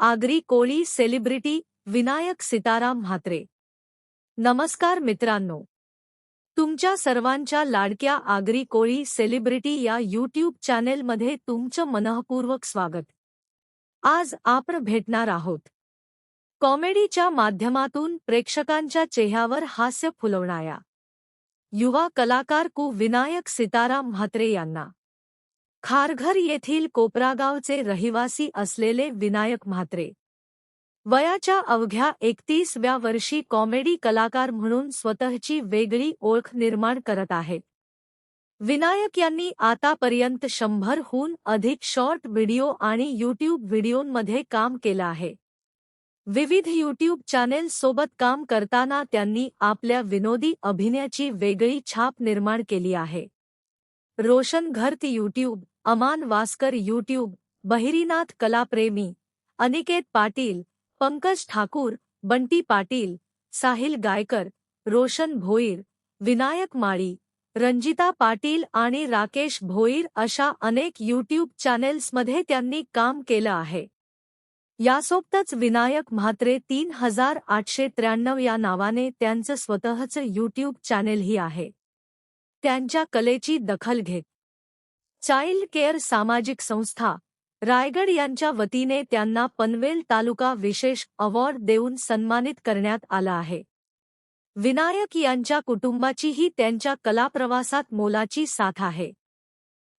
Agri Koli celebrity Vinayak Sitaram Mhatre. नमस्कार मित्रांनो, तुमच्या सर्वांच्या लाडक्या आगरी कोळी सेलिब्रिटी या यूट्यूब चॅनेलमध्ये तुमचं मनःपूर्वक स्वागत. आज आपण भेटणार आहोत कॉमेडीच्या माध्यमातून प्रेक्षकांच्या चेहऱ्यावर हास्य फुलवणाऱ्या युवा कलाकार विनायक सीताराम म्हात्रे यांना. खारघर येथील कोपरागावचे रहिवासी असलेले विनायक म्हात्रे वयाच्या अवघ्या 31व्या वर्षी कॉमेडी कलाकार म्हणून स्वतःची वेगळी ओळख निर्माण करत आहेत. विनायक यांनी आतापर्यंत 100हून अधिक शॉर्ट व्हिडिओ आणि यूट्यूब व्हिडिओंमध्ये काम केलं आहे. विविध यूट्यूब चॅनेल्ससोबत काम करताना त्यांनी आपल्या विनोदी अभिनयाची वेगळी छाप निर्माण केली आहे. रोशन घरत यूट्यूब, अमान वास्कर यूट्यूब, बहिरीनाथ कलाप्रेमी, अनिकेत पाटील, पंकज ठाकूर, बंटी पाटील, साहिल गायकर, रोशन भोईर, विनायक माळी, रंजिता पाटील आणि राकेश भोईर अशा अनेक यूट्यूब चॅनेल्समध्ये त्यांनी काम केलं आहे. यासोबतच विनायक म्हात्रे 3893 या नावाने त्यांचं स्वतःचं यूट्यूब चॅनेलही आहे. त्यांच्या कलेची दखल घेत चाइल्ड केअर सामाजिक संस्था रायगड यांच्या वतीने त्यांना पनवेल तालुका विशेष अवॉर्ड देऊन सन्मानित करण्यात आलं आहे. विनायक यांच्या कुटुंबाचीही त्यांच्या कलाप्रवासात मोलाची साथ आहे.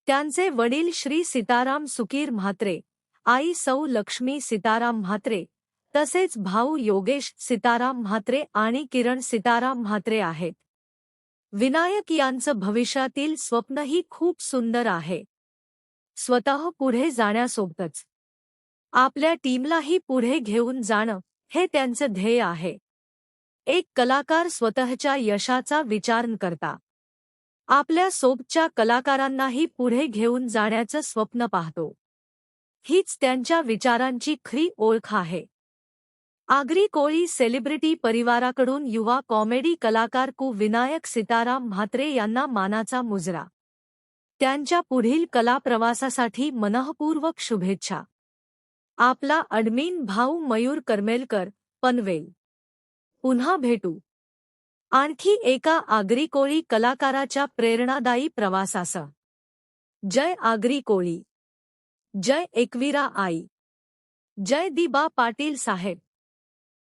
त्यांचे वडील श्री सीताराम सुकीर म्हात्रे, आई सौ लक्ष्मी सीताराम म्हात्रे, तसेच भाऊ योगेश सीताराम म्हात्रे आणि किरण सीताराम म्हात्रे आहेत. विनायक यांचं भविष्यातील स्वप्नही खूप सुंदर आहे. स्वतः पुढे जाण्यासोबतच आपल्या टीमलाही पुढे घेऊन जाणं हे त्यांचं ध्येय आहे. एक कलाकार स्वतःच्या यशाचा विचार न करता आपल्या सोबतच्या कलाकारांनाही पुढे घेऊन जाण्याचं स्वप्न पाहतो. हीच त्यांच्या विचारांची खरी ओळख आहे. आगरी कोळी सेलिब्रिटी परिवाराकडून युवा कॉमेडी कलाकार विनायक सीताराम म्हात्रे यांना मानाचा मुजरा. त्यांच्या पुढील कला प्रवासासाठी मनःपूर्वक शुभेच्छा. आपला ॲडमिन भाऊ मयूर करमेलकर, पनवेल. पुन्हा भेटू आणखी एका आगरी कोळी कलाकाराच्या प्रेरणादायी प्रवासासह. जय आगरी कोळी, जय एकवीरा आई, जय दिबा पाटील साहेब.